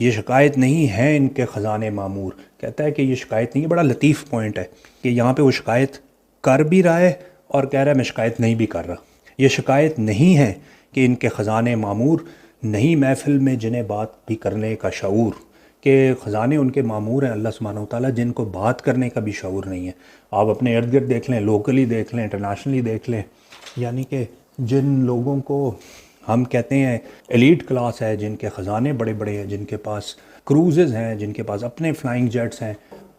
ये शिकायत नहीं है इनके ख़जाने मामूर। कहता है कि ये शिकायत नहीं है। बड़ा लतीफ़ पॉइंट है कि यहाँ पे वो शिकायत कर भी रहा है और कह रहा है मैं शिकायत नहीं भी कर रहा। ये शिकायत नहीं है कि इनके ख़जाने मामूर नहीं, महफ़िल में जिन्हें बात भी करने का शऊर, के ख़जाने उनके मामूर हैं अल्लाह सुब्हानहू तआला, जिनको बात करने का भी शऊर नहीं है। आप अपने इर्द गिर्द देख लें, लोकली देख लें, इंटरनेशनली देख लें, यानी कि जिन लोगों को हम कहते हैं एलीट क्लास है, जिनके ख़जाने बड़े बड़े हैं, जिनके पास क्रूज़ेज़ हैं, जिनके पास अपने फ्लाइंग जेट्स हैं,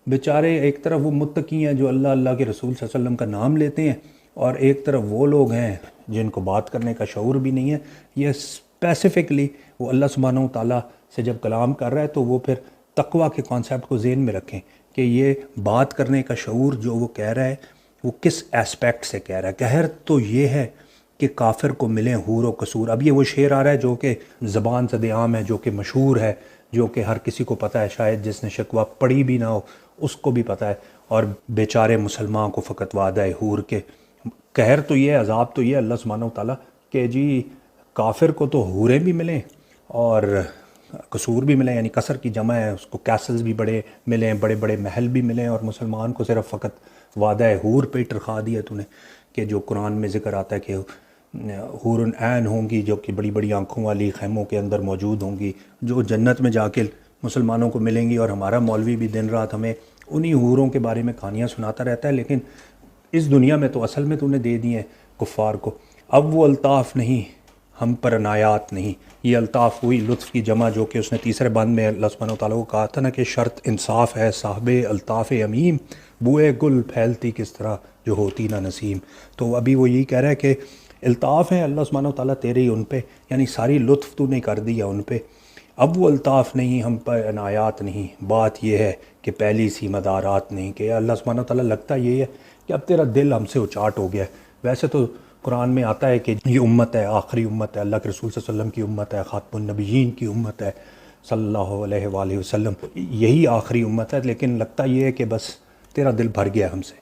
बेचारे एक तरफ वो मुत्तकी हैं जो अल्लाह अल्लाह के रसूल सल्लल्लाहु अलैहि वसल्लम का नाम लेते हैं, और एक तरफ वो लोग हैं जिनको बात करने का शऊर भी नहीं है। ये स्पेसिफ़िकली वो अल्लाह सुब्हानहू तआला से जब कलाम कर रहा है तो वो फिर तक़वा के कॉन्सेप्ट को ज़हन में रखें कि ये बात करने का शऊर जो वो कह रहा है वो किस एस्पेक्ट से कह रहा है। कहर तो ये है कि काफिर को मिले हूर व कसूर। अब ये वो शेर आ रहा है जो कि ज़बान सदेआम है, जो कि मशहूर है, जो कि हर किसी को पता है, शायद जिसने शिकवा पढ़ी भी ना हो उसको भी पता है। और बेचारे मुसलमान को फ़कत वादा है हूर के। कहर तो ये, अज़ाब तो ये अल्लाह सुब्हानहू तआला कि जी काफिर को तो हूरें भी मिलें और कसूर भी मिले, यानी कसर की जमा है, उसको कैसल्स भी बड़े मिलें, बड़े बड़े महल भी मिलें, और मुसलमान को सिर्फ फ़कत वादा है हूर पे टरखा दिया तूने। कि जो कुरान में ज़िक्र आता है कि हूरुन ऐन होंगी जो कि बड़ी बड़ी आँखों वाली खैमों के अंदर मौजूद होंगी, जो जन्नत में जाके मुसलमानों को मिलेंगी। और हमारा मौलवी भी दिन रात हमें उन्हीं हूरों के बारे में कहानियाँ सुनाता रहता है, लेकिन इस दुनिया में तो असल में तूने दे दिए हैं कुफ़ार को। अब वो अल्ताफ़ नहीं, हम पर अनायात नहीं। ये अल्ताफ़ हुई लुत्फ़ की जमा, जो कि उसने तीसरे बंद में अल्लाह सुब्हानहू तआला को कहा था ना कि शर्त इंसाफ है साहबे अल्ताफ़ अमीम, बुए गुल फैलती किस तरह जो होती ना नसीम। तो अभी वो यही कह रहा है कि अल्ताफ़ है अल्लाह सुब्हानहू तआला तेरे ही उन पे, यानी सारी लुत्फ़ तूने कर दिया उन पे। अब वो अल्ताफ़ नहीं, हम पर अनायात नहीं। बात यह है कि पहली सी मदारात नहीं, कि अल्लाह सुब्हानहू तआला लगता ये है कि अब तेरा दिल हमसे उचाट हो गया है। वैसे तो कुरान में आता है कि ये उम्मत है, आखिरी उम्मत है, अल्लाह के रसूल सल्लल्लाहु अलैहि वसल्लम की उम्मत है, खातमुन नबिय्यीन की उम्मत है सल्लल्लाहु अलैहि वसल्लम, यही आखिरी उम्मत है। लेकिन लगता ये है कि बस तेरा दिल भर गया हमसे।